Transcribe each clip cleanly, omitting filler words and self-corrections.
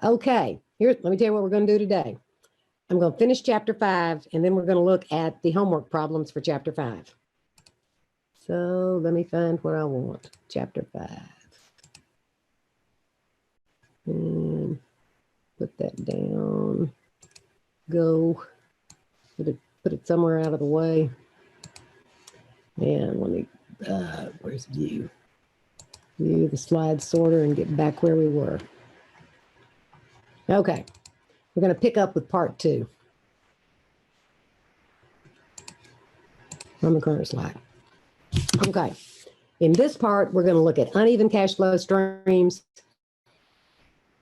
Okay, let me tell you what we're going to do today. I'm going to finish chapter 5, and then we're going to look at the homework problems for chapter 5. So let me find what I want. Chapter 5. And put that down. Go. Put it somewhere out of the way. And let me, where's view? View the slide sorter and get back where we were. Okay, we're going to pick up with part 2 on the current slide. Okay, in this part, we're going to look at uneven cash flow streams,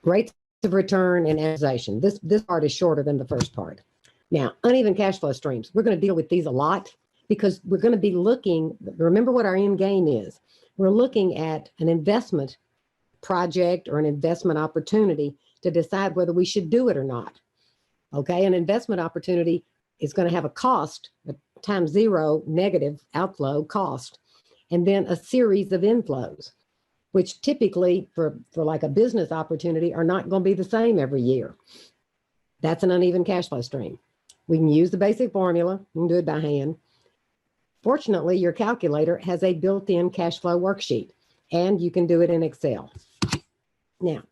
rates of return, and amortization. This part is shorter than the first part. Now, uneven cash flow streams, we're going to deal with these a lot because we're going to be looking, remember what our end game is. We're looking at an investment project or an investment opportunity to decide whether we should do it or not. Okay, an investment opportunity is going to have a cost, a times 0 negative outflow cost, and then a series of inflows, which typically for like a business opportunity are not going to be the same every year. That's an uneven cash flow stream. We can use the basic formula. You can do it by hand. Fortunately, your calculator has a built-in cash flow worksheet, and you can do it in Excel. Now,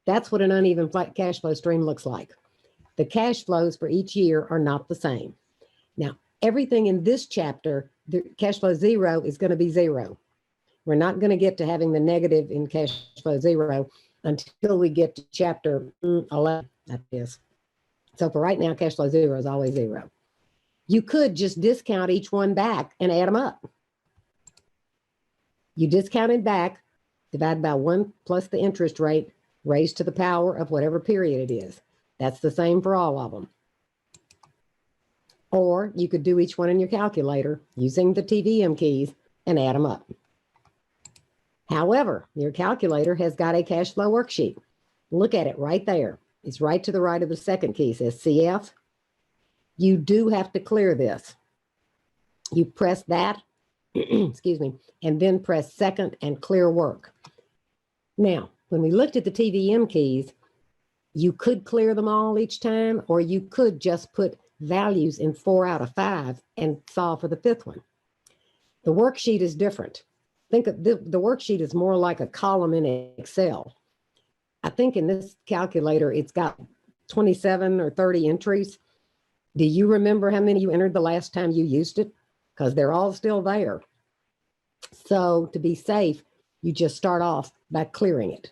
that's what an uneven cash flow stream looks like. The cash flows for each year are not the same. Now, everything in this chapter, the cash flow 0 is going to be 0. We're not going to get to having the negative in cash flow 0 until we get to chapter 11, that is. So for right now, cash flow 0 is always 0. You could just discount each one back and add them up. You discount it back, divide by 1 plus the interest rate, raised to the power of whatever period it is. That's the same for all of them. Or you could do each one in your calculator using the TVM keys and add them up. However, your calculator has got a cash flow worksheet. Look at it right there. It's right to the right of the second key. It says CF. You do have to clear this. You press that, excuse me, and then press second and clear work. Now, when we looked at the TVM keys, you could clear them all each time, or you could just put values in 4 out of 5 and solve for the 5th one. The worksheet is different. Think of the worksheet is more like a column in Excel. I think in this calculator, it's got 27 or 30 entries. Do you remember how many you entered the last time you used it? Because they're all still there. So to be safe, you just start off by clearing it.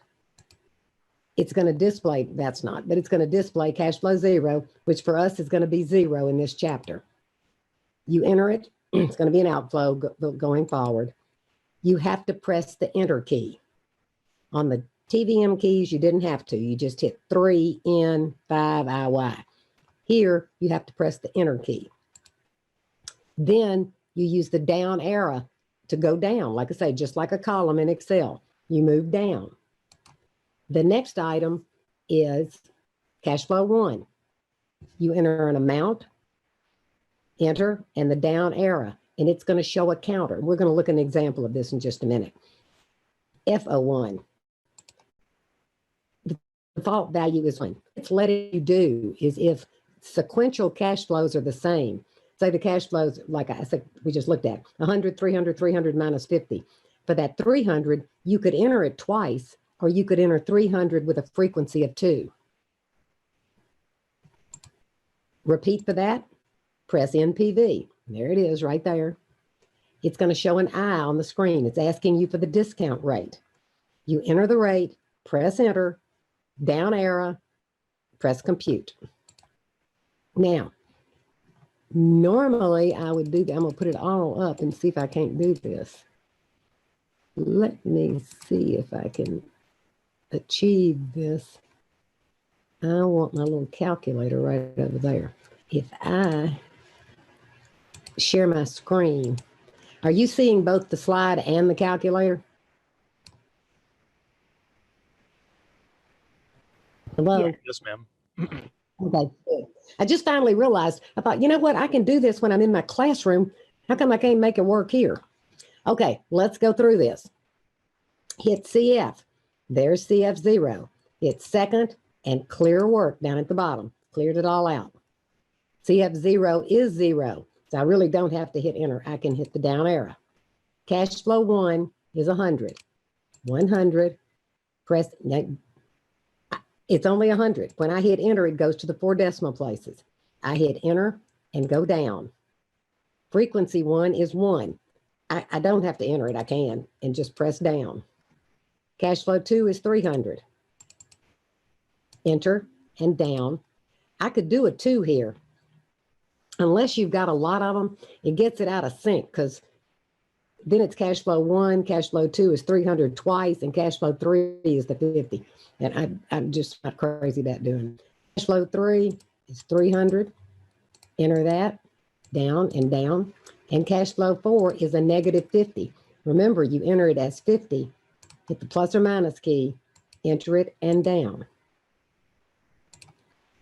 It's going to display, that's not, but it's going to display cash flow 0, which for us is going to be 0 in this chapter. You enter it, it's going to be an outflow going forward. You have to press the enter key. On the TVM keys, you didn't have to. You just hit 3N5IY. Here, you have to press the enter key. Then you use the down arrow to go down. Like I say, just like a column in Excel, you move down. The next item is cash flow 1. You enter an amount, enter, and the down arrow, and it's going to show a counter. We're going to look at an example of this in just a minute. FO1. The default value is 1. It's letting you do is if sequential cash flows are the same. Say the cash flows, like I said, we just looked at, 100, 300, 300 minus 50. For that 300, you could enter it twice, or you could enter 300 with a frequency of 2. Repeat for that, press NPV. There it is right there. It's going to show an I on the screen. It's asking you for the discount rate. You enter the rate, press enter, down arrow, press compute. Now, normally I would do, I'm going to put it all up and see if I can't do this. Let me see if I can achieve this. I want my little calculator right over there. If I share my screen, are you seeing both the slide and the calculator? Hello? Yeah. Yes, ma'am. Okay, good. I just finally realized, I thought, you know what? I can do this when I'm in my classroom. How come I can't make it work here? Okay, let's go through this. Hit CF. There's CF0. Hit second, and clear work down at the bottom. Cleared it all out. So you have 0 is 0. So I really don't have to hit enter. I can hit the down arrow. Cash flow 1 is 100. 100. Press. It's only 100. When I hit enter, it goes to the 4 decimal places. I hit enter and go down. Frequency 1 is 1. I don't have to enter it. I can and just press down. Cash flow 2 is 300. Enter and down. I could do a 2 here. Unless you've got a lot of them, it gets it out of sync because then it's cash flow 1, cash flow 2 is 300 twice, and cash flow 3 is the 50. And I'm just not crazy about doing it. Cash flow 3 is 300. Enter that, down and down. And cash flow 4 is a negative 50. Remember, you enter it as 50, hit the plus or minus key, enter it and down.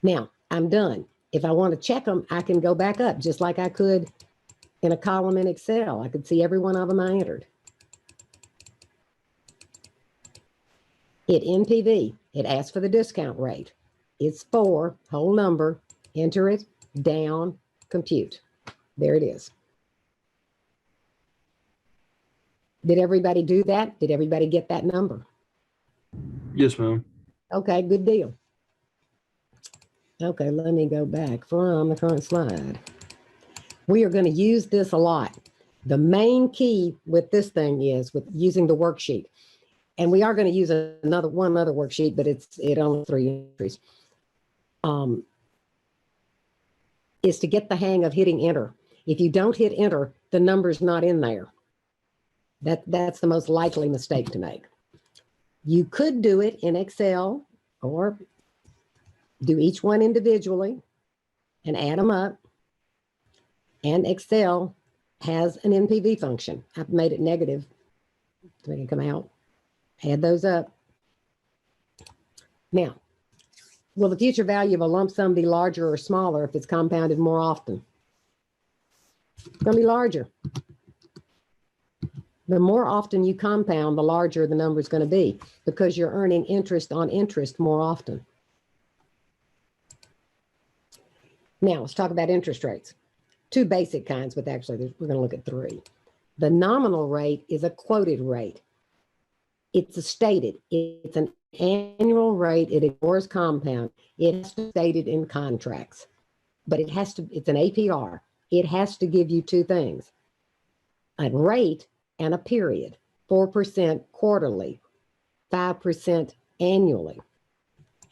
Now, I'm done. If I want to check them, I can go back up just like I could in a column in Excel. I could see every one of them I entered. Hit NPV. It asks for the discount rate. It's 4, whole number, enter it, down, compute. There it is. Did everybody do that? Did everybody get that number? Yes, ma'am. Okay, good deal. Okay, let me go back from the current slide. We are going to use this a lot. The main key with this thing is with using the worksheet. And we are going to use one other worksheet, but it only 3 entries. Is to get the hang of hitting enter. If you don't hit enter, the number's not in there. That's the most likely mistake to make. You could do it in Excel or do each one individually and add them up. And Excel has an NPV function. I've made it negative to make it come out. Add those up. Now, will the future value of a lump sum be larger or smaller if it's compounded more often? It's going to be larger. The more often you compound, the larger the number is going to be because you're earning interest on interest more often. Now, let's talk about interest rates. 2 basic kinds, but actually we're going to look at 3. The nominal rate is a quoted rate. It's a stated. It's an annual rate. It ignores compound. It has to be stated in contracts, but it's an APR. It has to give you 2 things, a rate and a period, 4% quarterly, 5% annually.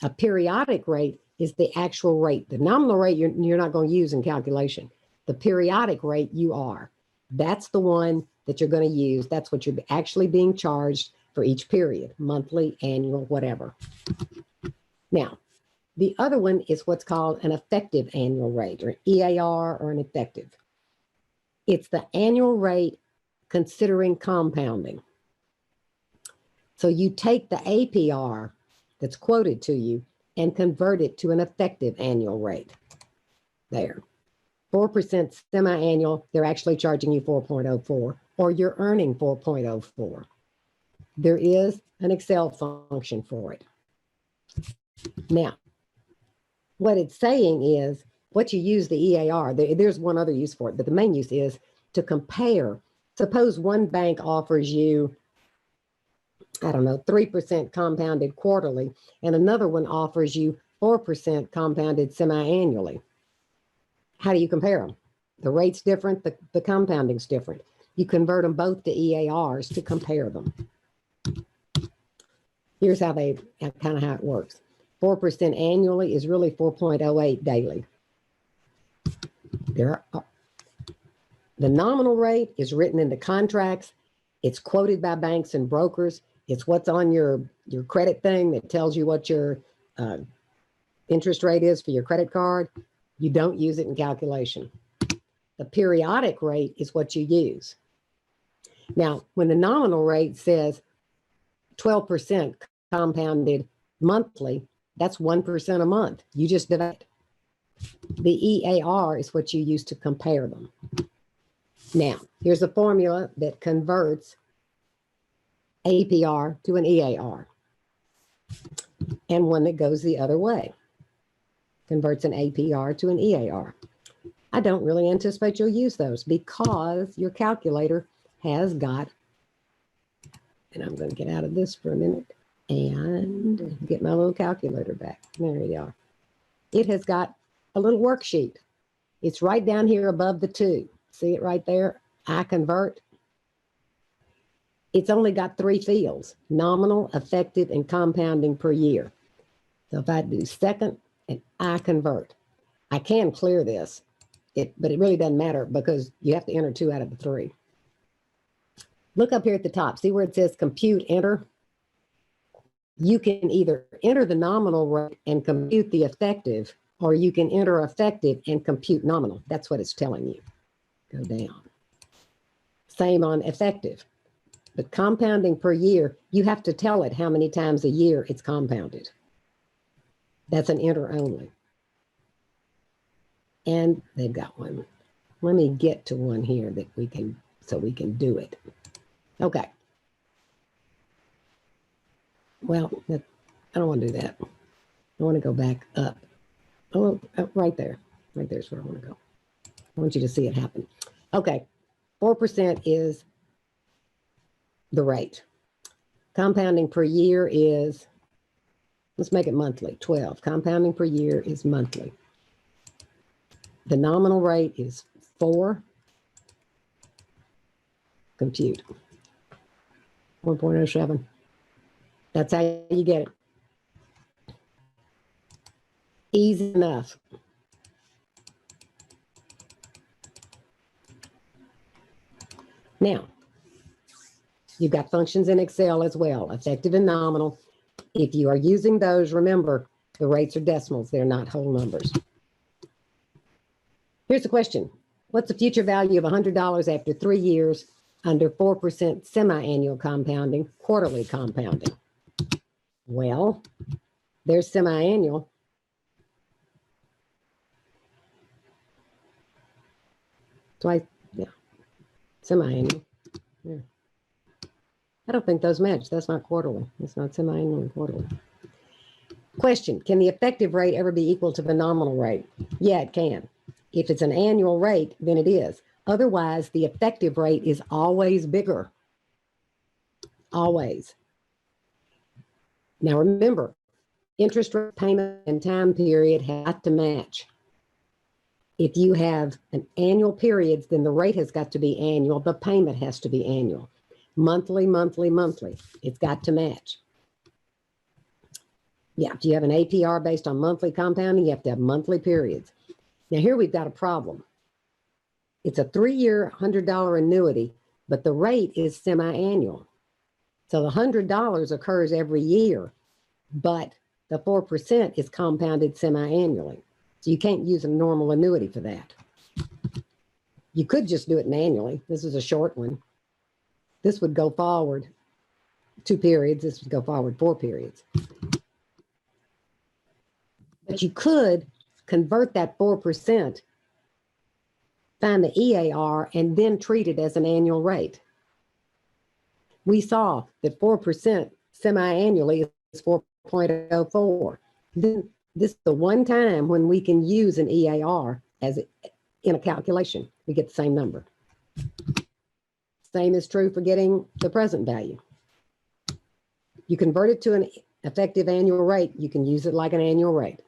A periodic rate is the actual rate. The nominal rate you're not going to use in calculation. The periodic rate you are. That's the one that you're going to use. That's what you're actually being charged for each period, monthly, annual, whatever. Now, the other one is what's called an effective annual rate, or EAR, or an effective. It's the annual rate considering compounding. So you take the APR that's quoted to you and convert it to an effective annual rate. There. 4% semi-annual, they're actually charging you 4.04, or you're earning 4.04. There is an Excel function for it. Now, what it's saying is, what you use the EAR, there's one other use for it, but the main use is to compare. Suppose one bank offers you, I don't know, 3% compounded quarterly, and another one offers you 4% compounded semi-annually. How do you compare them? The rate's different, the compounding's different. You convert them both to EARs to compare them. Here's how how it works. 4% annually is really 4.08 daily. The nominal rate is written into contracts. It's quoted by banks and brokers. It's what's on your credit thing that tells you what your interest rate is for your credit card. You don't use it in calculation. The periodic rate is what you use. Now, when the nominal rate says 12% compounded monthly, that's 1% a month. You just divide. The EAR is what you use to compare them. Now, here's a formula that converts APR to an EAR. and one that goes the other way, converts an APR to an EAR. I don't really anticipate you'll use those because your calculator has got, and I'm going to get out of this for a minute and get my little calculator back. There you are. It has got a little worksheet. It's right down here above the 2. See it right there? I convert. It's only got 3 fields: nominal, effective, and compounding per year. So if I do second and I convert, I can clear this, but it really doesn't matter because you have to enter 2 out of the 3. Look up here at the top. See where it says compute enter? You can either enter the nominal rate and compute the effective, or you can enter effective and compute nominal. That's what it's telling you. Go down. Same on effective. But compounding per year, you have to tell it how many times a year it's compounded. That's an enter only. And they've got one. Let me get to one here that we can, so we can do it. Okay. Well, I don't want to do that. I want to go back up. Oh, right there. Right there's where I want to go. I want you to see it happen. Okay. 4% is the rate. Compounding per year is, let's make it monthly, 12. Compounding per year is monthly. The nominal rate is 4. Compute. 1.07. That's how you get it. Easy enough. Now, you've got functions in Excel as well, effective and nominal. If you are using those, remember, the rates are decimals. They're not whole numbers. Here's the question. What's the future value of $100 after 3 years under 4% semi-annual compounding, quarterly compounding? Well, there's semi-annual. Twice, yeah, semi-annual. Yeah. I don't think those match. That's not quarterly. It's not semi-annual and quarterly. Question, can the effective rate ever be equal to the nominal rate? Yeah, it can. If it's an annual rate, then it is. Otherwise, the effective rate is always bigger. Always. Now remember, interest rate, payment, and time period have to match. If you have an annual periods, then the rate has got to be annual. The payment has to be annual. Monthly, monthly, monthly. It's got to match. Yeah, if you have an APR based on monthly compounding, you have to have monthly periods. Now here we've got a problem. It's a 3-year $100 annuity, but the rate is semi-annual. So the $100 occurs every year, but the 4% is compounded semi-annually. So you can't use a normal annuity for that. You could just do it annually. This is a short one. This would go forward 2 periods. This would go forward 4 periods. But you could convert that 4%, find the EAR, and then treat it as an annual rate. We saw that 4% semi-annually is 4.04. Then this is the one time when we can use an EAR as in a calculation. We get the same number. Same is true for getting the present value. You convert it to an effective annual rate, you can use it like an annual rate.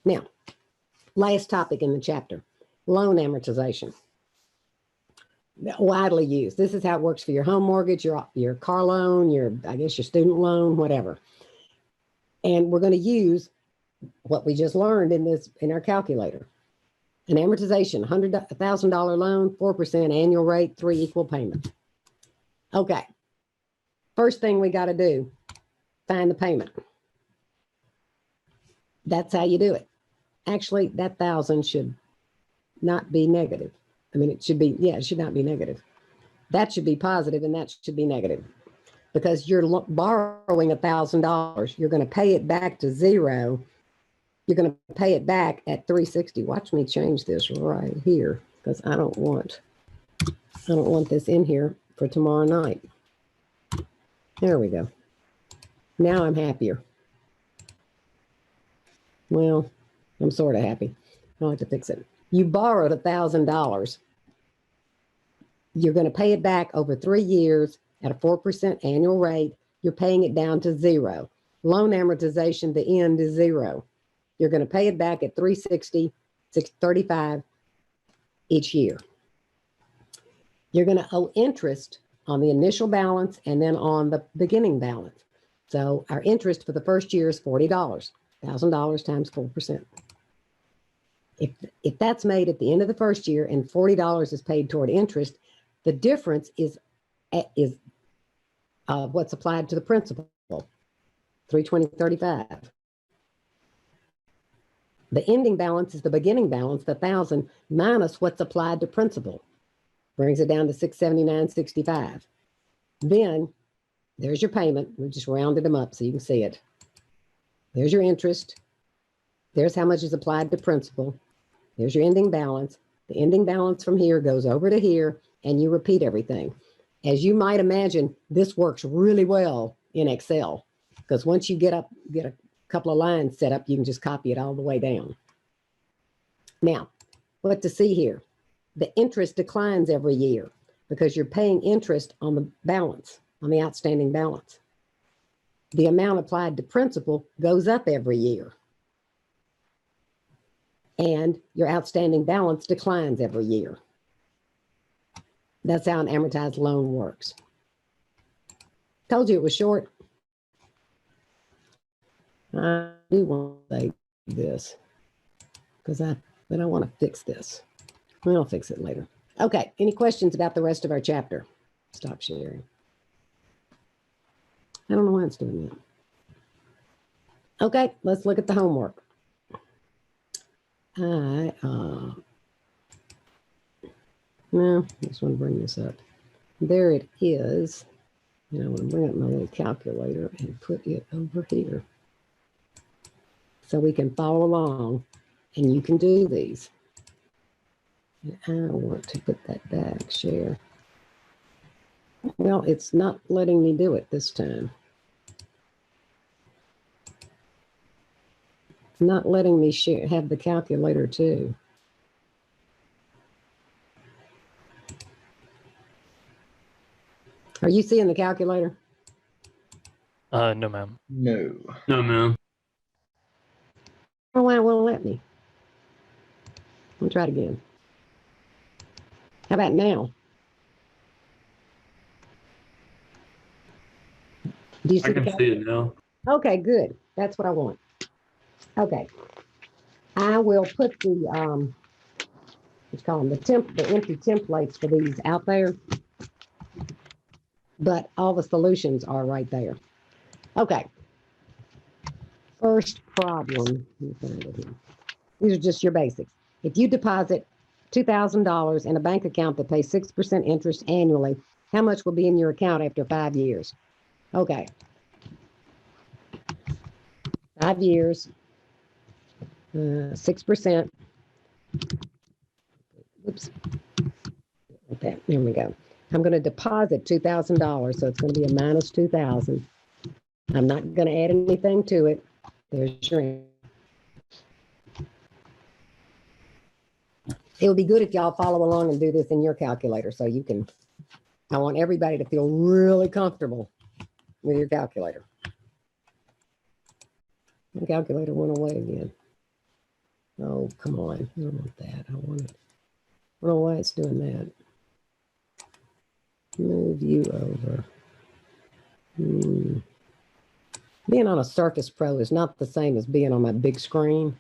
Now, last topic in the chapter, loan amortization. Widely used. This is how it works for your home mortgage, your car loan, I guess your student loan, whatever. And we're going to use what we just learned in our calculator. An amortization, $100,000 loan, 4% annual rate, 3 equal payments. Okay. First thing we got to do, find the payment. That's how you do it. Actually, that 1,000 should not be negative. I mean, it should be, yeah, it should not be negative. That should be positive and that should be negative. Because you're borrowing $1,000, you're going to pay it back to 0. You're going to pay it back at 360. Watch me change this right here because I don't want this in here for tomorrow night. There we go. Now I'm happier. Well, I'm sort of happy. I like to fix it. You borrowed $1,000. You're going to pay it back over 3 years at a 4% annual rate. You're paying it down to zero. Loan amortization, the end is zero. You're going to pay it back at 360, 635 each year. You're going to owe interest on the initial balance and then on the beginning balance. So our interest for the first year is $40, $1,000 times 4%. If that's made at the end of the first year and $40 is paid toward interest, the difference is what's applied to the principal, $320.35. The ending balance is the beginning balance, the 1,000 minus what's applied to principal, brings it down to $679.65. Then there's your payment. We just rounded them up so you can see it. There's your interest. There's how much is applied to principal. There's your ending balance. The ending balance from here goes over to here, and you repeat everything. As you might imagine, this works really well in Excel, because once you get a couple of lines set up, you can just copy it all the way down. Now, what to see here? The interest declines every year because you're paying interest on the balance, on the outstanding balance. The amount applied to principal goes up every year. And your outstanding balance declines every year. That's how an amortized loan works. Told you it was short. I do want to say this but I want to fix this. I'll fix it later. Okay, any questions about the rest of our chapter? Stop sharing. I don't know why it's doing that. Okay, let's look at the homework. No, I just want to bring this up. There it is. And I want to bring up my little calculator and put it over here so we can follow along and you can do these. And I want to put that back, share. Well, it's not letting me do it this time. Not letting me share, have the calculator too. Are you seeing the calculator? No, ma'am. No. No, ma'am. Oh, why it won't let me? I'll try it again. How about now? Do you see I the can see it now. Okay, good. That's what I want. Okay. I will put the what you call them, the empty templates for these out there. But all the solutions are right there. Okay. First problem. These are just your basics. If you deposit $2,000 in a bank account that pays 6% interest annually, how much will be in your account after 5 years? Okay. 5 years, 6%. Oops. Okay, there we go. I'm going to deposit $2,000, so it's going to be a minus 2,000. I'm not going to add anything to it. There's your answer. It would be good if y'all follow along and do this in your calculator so you can, I want everybody to feel really comfortable with your calculator. My calculator went away again. Oh, come on. I don't want that. I want it. I don't know why it's doing that. Move you over. Being on a Surface Pro is not the same as being on my big screen.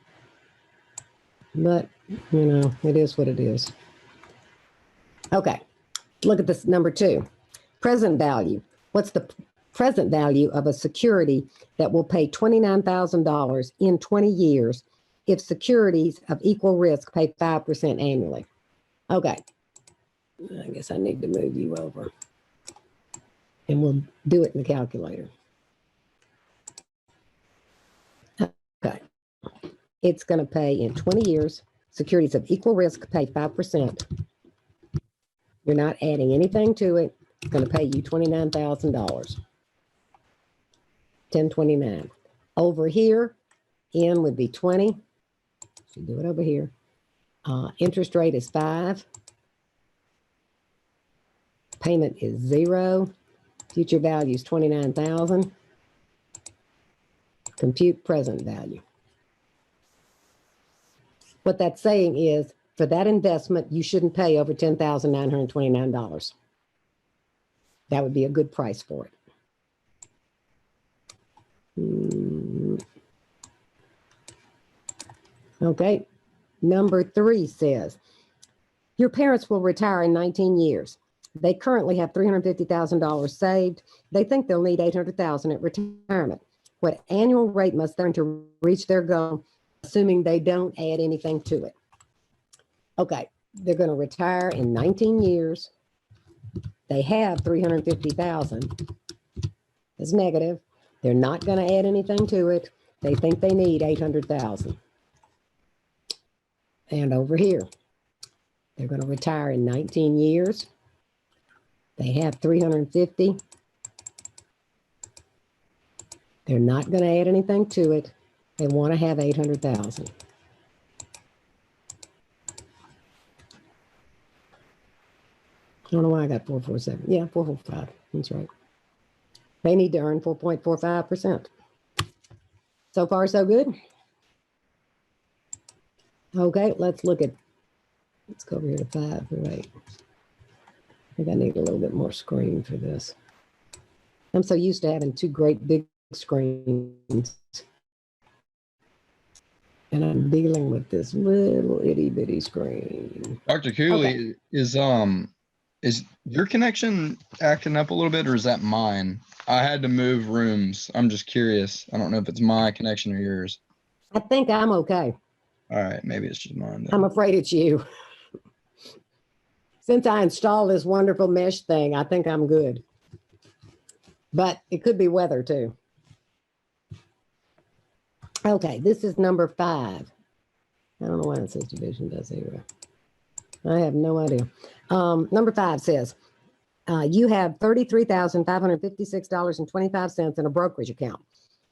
But, you know, it is what it is. Okay, look at this number 2. Present value. What's the present value of a security that will pay $29,000 in 20 years if securities of equal risk pay 5% annually? Okay, I guess I need to move you over. And we'll do it in the calculator. Okay. It's going to pay in 20 years, securities of equal risk pay 5%. You're not adding anything to it. It's going to pay you $29,000. 1029. Over here, N would be 20. So do it over here. Interest rate is 5. Payment is 0. Future value is 29,000. Compute present value. What that's saying is, for that investment, you shouldn't pay over $10,929. That would be a good price for it. Okay. Number 3 says, your parents will retire in 19 years. They currently have $350,000 saved. They think they'll need $800,000 at retirement. What annual rate must they earn to reach their goal, assuming they don't add anything to it? Okay, they're going to retire in 19 years. They have $350,000. It's negative. They're not going to add anything to it. They think they need $800,000. And over here, they're going to retire in 19 years. They have 350. They're not going to add anything to it. They want to have 800,000. I don't know why I got 447. Yeah, 445. That's right. They need to earn 4.45%. So far, so good. Okay, let's go over here to 5 or 8. I think I need a little bit more screen for this. I'm so used to having 2 great big screens. And I'm dealing with this little itty bitty screen. Dr. Cooley, is your connection acting up a little bit, or is that mine? I had to move rooms. I'm just curious. I don't know if it's my connection or yours. I think I'm okay. All right, maybe it's just mine then. I'm afraid it's you. Since I installed this wonderful mesh thing, I think I'm good. But it could be weather too. Okay, this is number 5. I don't know why it says division does 0. I have no idea. Number 5 says, you have $33,556.25 in a brokerage account,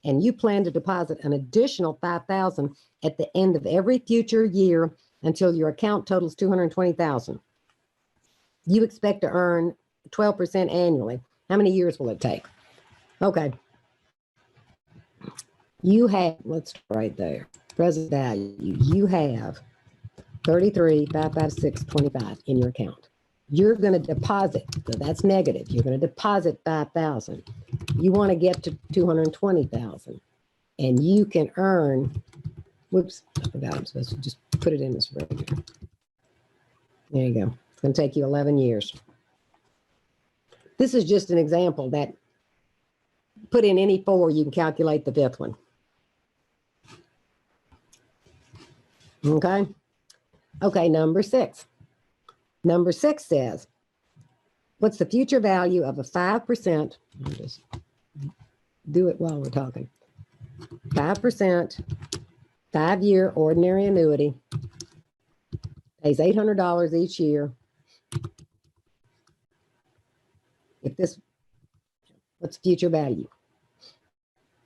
and you plan to deposit an additional $5,000 at the end of every future year until your account totals $220,000. You expect to earn 12% annually. How many years will it take? Okay. You have, let's right there, present value. You have 33,556.25 in your account. You're going to deposit, so that's negative. You're going to deposit 5,000. You want to get to 220,000, and you can earn. Whoops, I forgot. I'm supposed to just put it in this regular. There you go. It's going to take you 11 years. This is just an example that put in any 4, you can calculate the 5th one. Okay. Okay, number 6. Number 6 says, what's the future value of a 5%? I'll just do it while we're talking. 5%, 5-year ordinary annuity, pays $800 each year. If this, what's future value?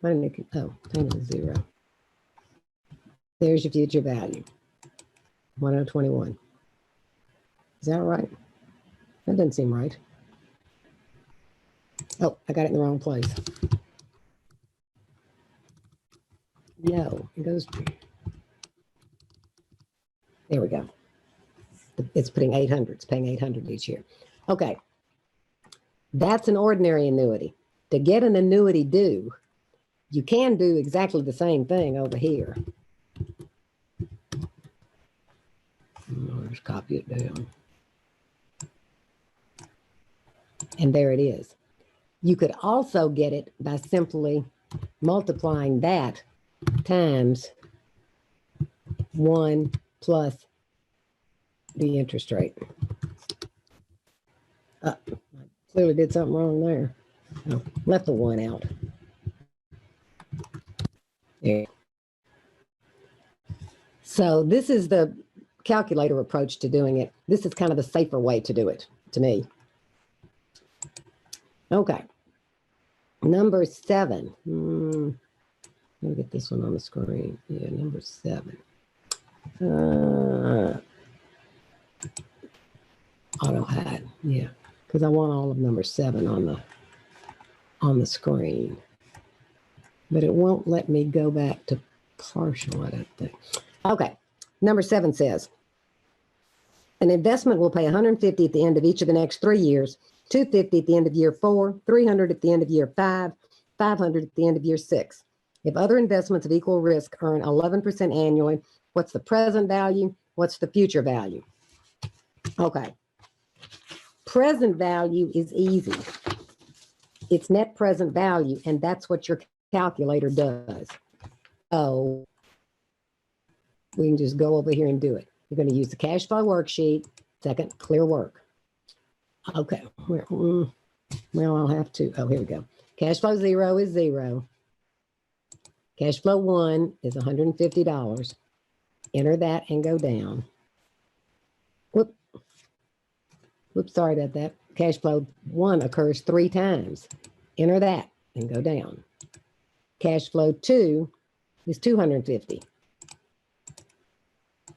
Payment is 0. There's your future value. 1021. Is that right? That doesn't seem right. Oh, I got it in the wrong place. No, it goes. There we go. It's putting 800. It's paying 800 each year. Okay. That's an ordinary annuity. To get an annuity due, you can do exactly the same thing over here. I'll just copy it down. And there it is. You could also get it by simply multiplying that times 1 plus the interest rate. I clearly did something wrong there. Oh, left the 1 out. There. So this is the calculator approach to doing it. This is kind of the safer way to do it, to me. Okay. Number 7. Let me get this one on the screen. Yeah, number 7. Auto hide. Yeah, because I want all of number 7 on the screen. But it won't let me go back to partial, I don't think. Okay, number 7 says, an investment will pay $150 at the end of each of the next 3 years, $250 at the end of year 4, $300 at the end of year 5, $500 at the end of year 6. If other investments of equal risk earn 11% annually, what's the present value? What's the future value? Okay. Present value is easy. It's net present value, and that's what your calculator does. So we can just go over here and do it. You're going to use the cash flow worksheet. Second, clear work. Okay. Well, I'll have to. Oh, here we go. Cash flow 0 is 0. Cash flow 1 is $150. Enter that and go down. Whoops, sorry about that. Cash flow 1 occurs 3 times. Enter that and go down. Cash flow 2 is $250.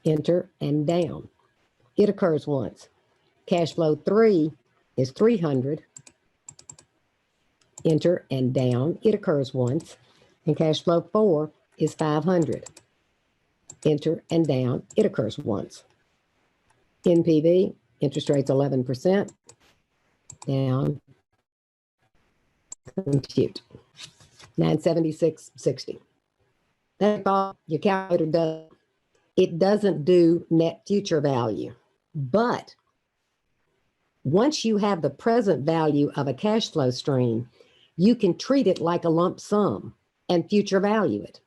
Enter and down. It occurs once. Cash flow 3 is $300. Enter and down. It occurs once. And cash flow 4 is $500. Enter and down. It occurs once. NPV, interest rate's 11%. Down. Compute. 976.60. That's all your calculator does. It doesn't do net future value. But once you have the present value of a cash flow stream, you can treat it like a lump sum and future value it.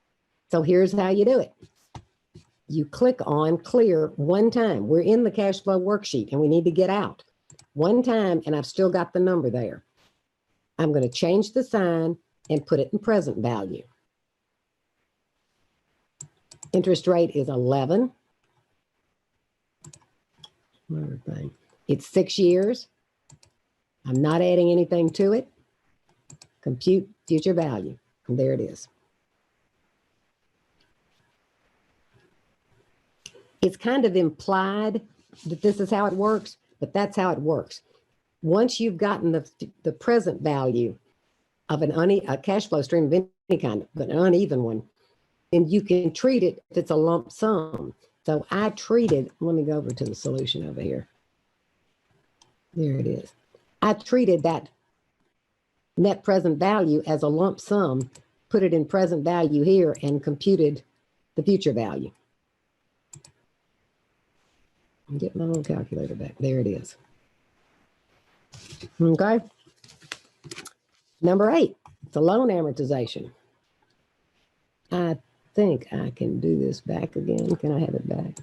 So here's how you do it. You click on clear one time. We're in the cash flow worksheet and we need to get out. One time, and I've still got the number there. I'm going to change the sign and put it in present value. Interest rate is 11. It's 6 years. I'm not adding anything to it. Compute future value. And there it is. It's kind of implied that this is how it works, but that's how it works. Once you've gotten the present value of a cash flow stream of any kind, but an uneven one, and you can treat it if it's a lump sum. So I treated, let me go over to the solution over here. There it is. I treated that net present value as a lump sum, put it in present value here, and computed the future value. Get my little calculator back. There it is. Okay. Number 8, it's a loan amortization. I think I can do this back again. Can I have it back?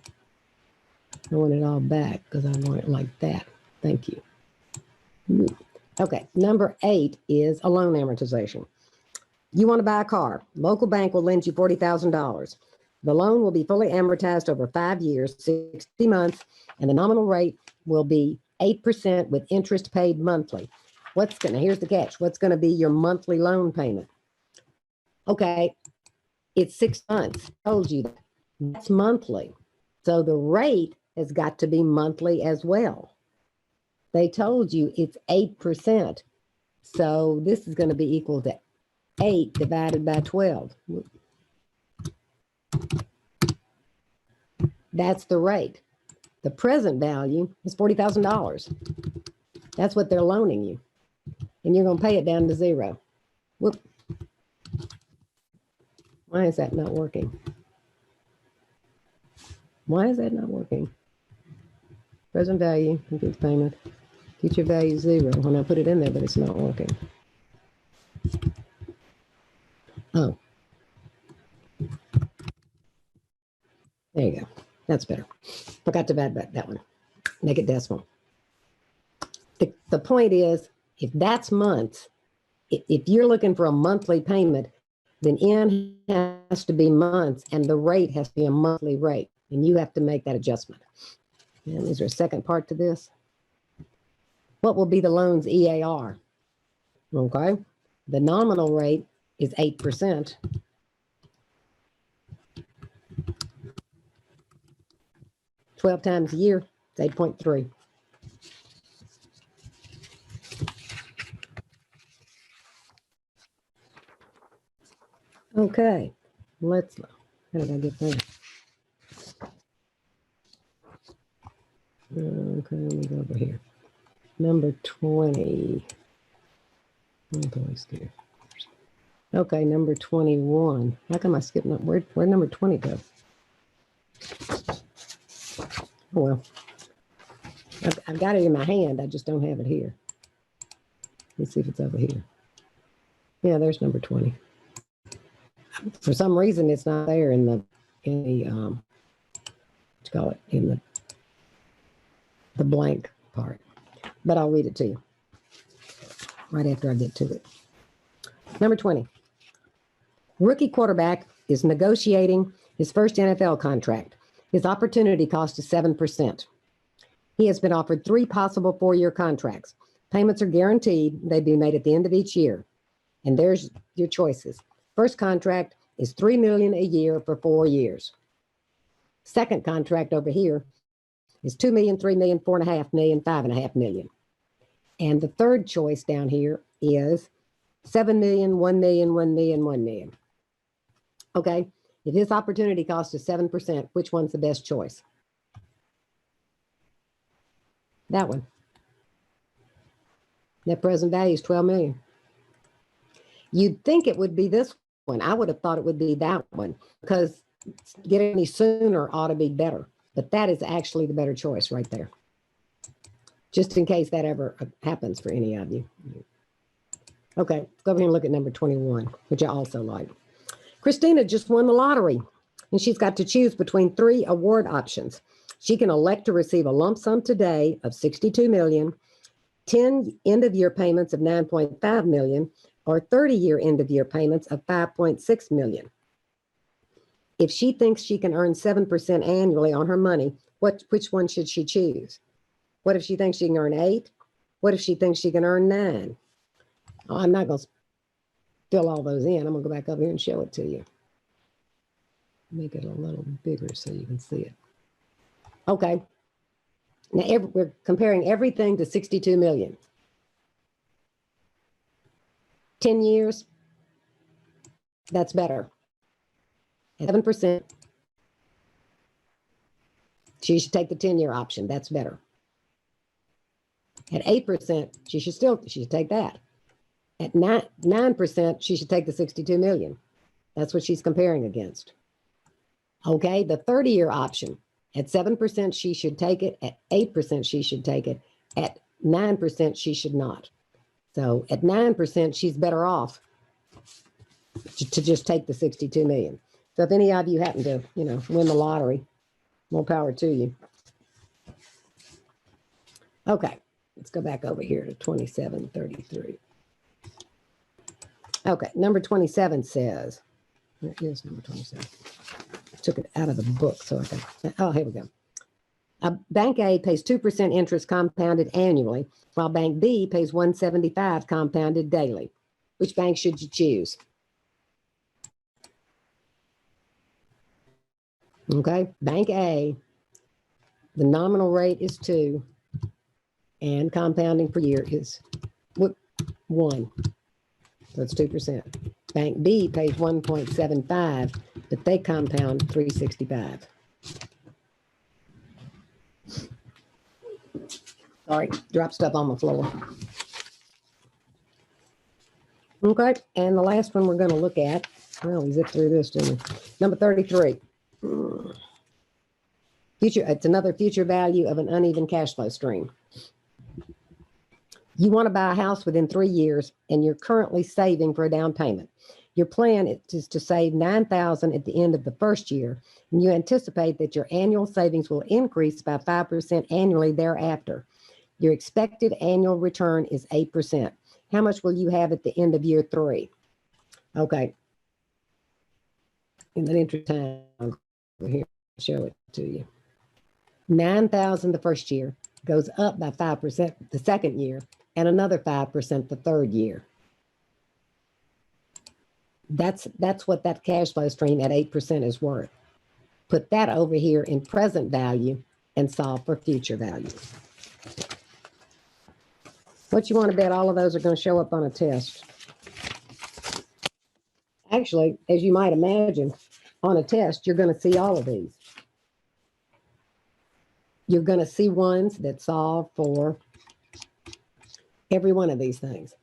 I want it all back because I want it like that. Thank you. Okay, number 8 is a loan amortization. You want to buy a car. Local bank will lend you $40,000. The loan will be fully amortized over 5 years, 60 months, and the nominal rate will be 8% with interest paid monthly. Here's the catch. What's going to be your monthly loan payment? Okay, it's 6 months. I told you that. That's monthly. So the rate has got to be monthly as well. They told you it's 8%. So this is going to be equal to 8 divided by 12. That's the rate. The present value is $40,000. That's what they're loaning you. And you're going to pay it down to 0. Whoop. Why is that not working? Why is that not working? Present value, complete payment. Future value 0. When I put it in there, but it's not working. Oh. There you go. That's better. Forgot to add that one. Make it decimal. The point is, if that's months, if you're looking for a monthly payment, then N has to be months and the rate has to be a monthly rate. And you have to make that adjustment. And is there a second part to this? What will be the loan's EAR? Okay. The nominal rate is 8%. $12 times a year, it's 8.3. Okay, how did I get there? Okay, let me go over here. Number 20. Okay, number 21. How come I skipped? Where'd number 20 go? Oh, well, I've got it in my hand. I just don't have it here. Let's see if it's over here. Yeah, there's number 20. For some reason, it's not there in the what you call it, in the blank part. But I'll read it to you right after I get to it. Number 20. Rookie quarterback is negotiating his first NFL contract. His opportunity cost is 7%. He has been offered 3 possible 4-year contracts. Payments are guaranteed. They'd be made at the end of each year. And there's your choices. First contract is $3 million a year for 4 years. Second contract over here is $2 million, $3 million, $4.5 million, $5.5 million. And the third choice down here is $7 million, $1 million, $1 million, $1 million. Okay, if his opportunity cost is 7%, which one's the best choice? That one. Net present value is 12 million. You'd think it would be this one. I would have thought it would be that one because getting any sooner ought to be better. But that is actually the better choice right there. Just in case that ever happens for any of you. Okay, go over here and look at number 21, which I also like. Christina just won the lottery, and she's got to choose between 3 award options. She can elect to receive a lump sum today of $62 million, 10 end-of-year payments of $9.5 million, or 30-year end-of-year payments of $5.6 million. If she thinks she can earn 7% annually on her money, which one should she choose? What if she thinks she can earn 8? What if she thinks she can earn 9? Oh, I'm not going to fill all those in. I'm going to go back over here and show it to you. Make it a little bigger so you can see it. Okay. Now we're comparing everything to 62 million. 10 years, that's better. At 7%, she should take the 10-year option. That's better. At 8%, she should take that. At 9%, she should take the 62 million. That's what she's comparing against. Okay, the 30-year option. At 7%, she should take it. At 8%, she should take it. At 9%, she should not. So at 9%, she's better off to just take the 62 million. So if any of you happen to, win the lottery, more power to you. Okay, let's go back over here to 2733. Okay, number 27 says, where is number 27? I took it out of the book so I can, oh, here we go. Bank A pays 2% interest compounded annually, while Bank B pays 175 compounded daily. Which bank should you choose? Okay, Bank A, the nominal rate is 2, and compounding per year is 1. So it's 2%. Bank B pays 1.75, but they compound 365. Sorry, drop stuff on the floor. Okay, and the last one we're going to look at, well, we zipped through this, didn't we? Number 33. It's another future value of an uneven cash flow stream. You want to buy a house within 3 years, and you're currently saving for a down payment. Your plan is to save $9,000 at the end of the first year, and you anticipate that your annual savings will increase by 5% annually thereafter. Your expected annual return is 8%. How much will you have at the end of year 3? Okay. In the interest of time, I'll go here and show it to you. $9,000 the first year, goes up by 5% the second year, and another 5% the third year. That's what that cash flow stream at 8% is worth. Put that over here in present value and solve for future value. What you want to bet all of those are going to show up on a test? Actually, as you might imagine, on a test, you're going to see all of these. You're going to see ones that solve for every one of these things.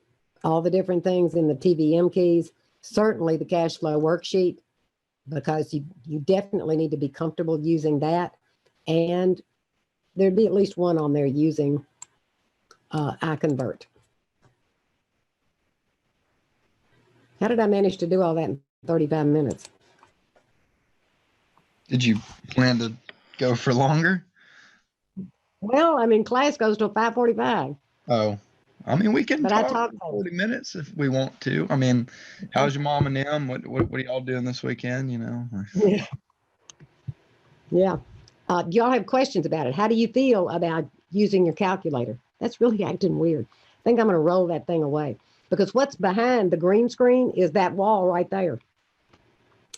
All the different things in the TVM keys, certainly the cash flow worksheet, because you definitely need to be comfortable using that. And there'd be at least one on there using iConvert. How did I manage to do all that in 35 minutes? Did you plan to go for longer? Well, I mean, class goes till 5:45. Oh, I mean, we can But I talk talked for 40 minutes if we want to. I mean, how's your mom and them? What are y'all doing this weekend, you know? Yeah. Yeah. Do y'all have questions about it? How do you feel about using your calculator? That's really acting weird. I think I'm going to roll that thing away because what's behind the green screen is that wall right there.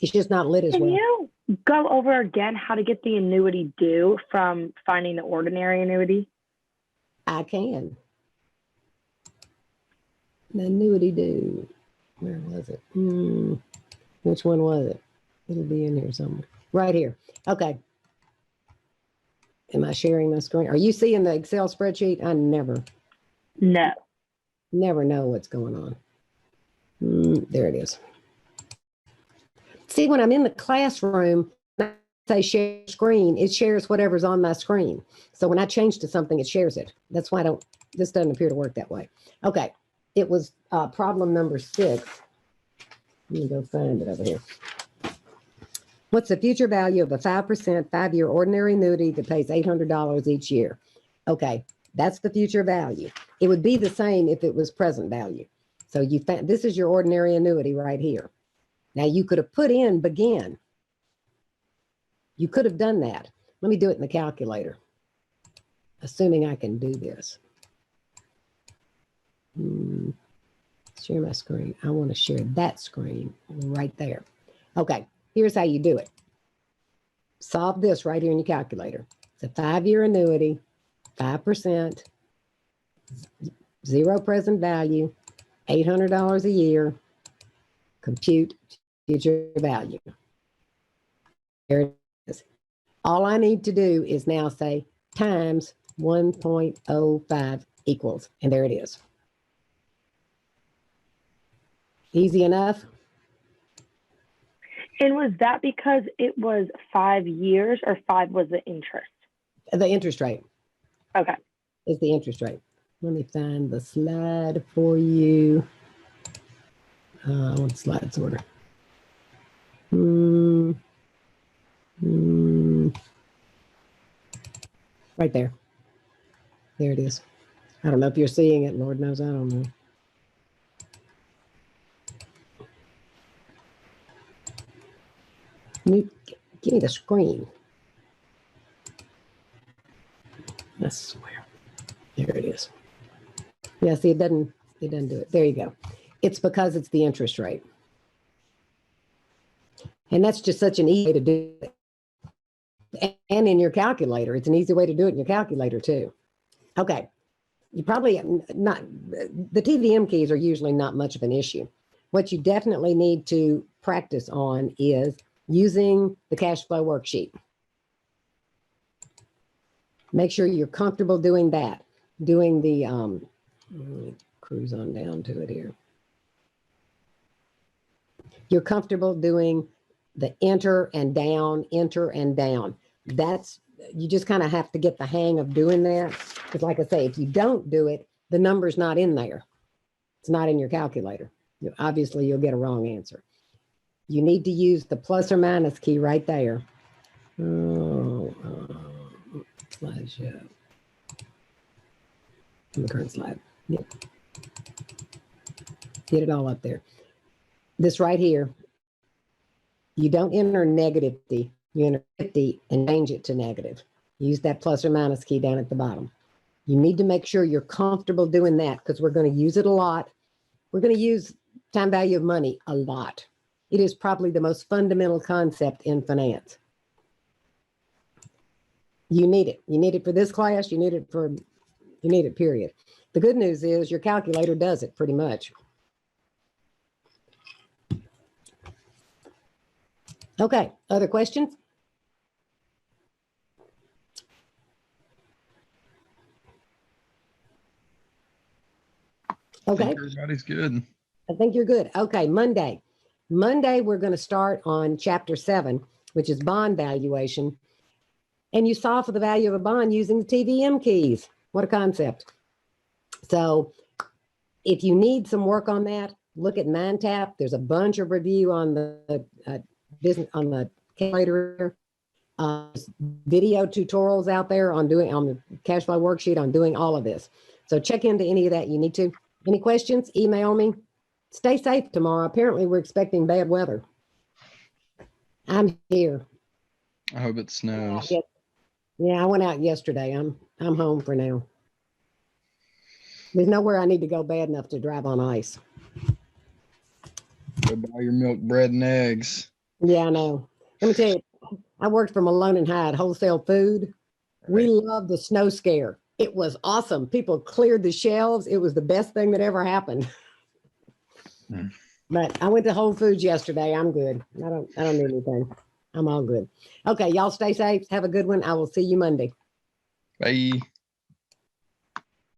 It's just not lit as Can well. you go over again how to get the annuity due from finding the ordinary annuity? I can. The annuity due. Where was it? Which one was it? It'll be in here somewhere. Right here. Okay. Am I sharing my screen? Are you seeing the Excel spreadsheet? I never know what's going on. There it is. See, when I'm in the classroom, I say share screen, it shares whatever's on my screen. So when I change to something, it shares it. That's why this doesn't appear to work that way. Okay, it was problem number 6. Let me go find it over here. What's the future value of a 5% 5-year ordinary annuity that pays $800 each year? Okay, that's the future value. It would be the same if it was present value. So this is your ordinary annuity right here. Now you could have put in begin. You could have done that. Let me do it in the calculator, assuming I can do this. Share my screen. I want to share that screen right there. Okay, here's how you do it. Solve this right here in your calculator. It's a 5-year annuity, 5%, 0 present value, $800 a year. Compute future value. There it is. All I need to do is now say times 1.05 equals, and there it is. Easy enough. And was that because it was 5 years or 5 was the interest? The interest rate Okay. is the interest rate. Let me find the slide for you. I want slide sorter. Right there. There it is. I don't know if you're seeing it. Lord knows I don't know. Give me the screen. I swear. There it is. Yeah, see, it doesn't do it. There you go. It's because it's the interest rate. And that's just such an easy way to do it. And in your calculator, it's an easy way to do it in your calculator too. Okay. You probably not, the TVM keys are usually not much of an issue. What you definitely need to practice on is using the cash flow worksheet. Make sure you're comfortable doing that. Doing the, let me cruise on down to it here. You're comfortable doing the enter and down, enter and down. That's, you just kind of have to get the hang of doing that. Because like I say, if you don't do it, the number's not in there. It's not in your calculator. Obviously, you'll get a wrong answer. You need to use the plus or minus key right there. Slideshow. In the current slide. Yep. Get it all up there. This right here, you don't enter negative 50, you enter 50 and change it to negative. Use that plus or minus key down at the bottom. You need to make sure you're comfortable doing that because we're going to use it a lot. We're going to use time value of money a lot. It is probably the most fundamental concept in finance. You need it. You need it for this class. You need it, period. The good news is your calculator does it pretty much. Okay, other questions? I Okay. think everybody's good. I think you're good. Okay, Monday. Monday, we're going to start on chapter 7, which is bond valuation. And you solve for the value of a bond using the TVM keys. What a concept. So if you need some work on that, look at MindTap. There's a bunch of review on the business on the calculator. Video tutorials out there on the cash flow worksheet on doing all of this. So check into any of that you need to. Any questions? Email me. Stay safe tomorrow. Apparently, we're expecting bad weather. I'm here. I hope it snows. Yeah, I went out yesterday. I'm home for now. There's nowhere I need to go bad enough to drive on ice. Go buy your milk, bread, and eggs. Yeah, I know. Let me tell you, I worked for Malone and Hyde Wholesale Food. We loved the snow scare. It was awesome. People cleared the shelves. It was the best thing that ever happened. But I went to Whole Foods yesterday. I'm good. I don't need anything. I'm all good. Okay, y'all stay safe. Have a good one. I will see you Monday. Bye.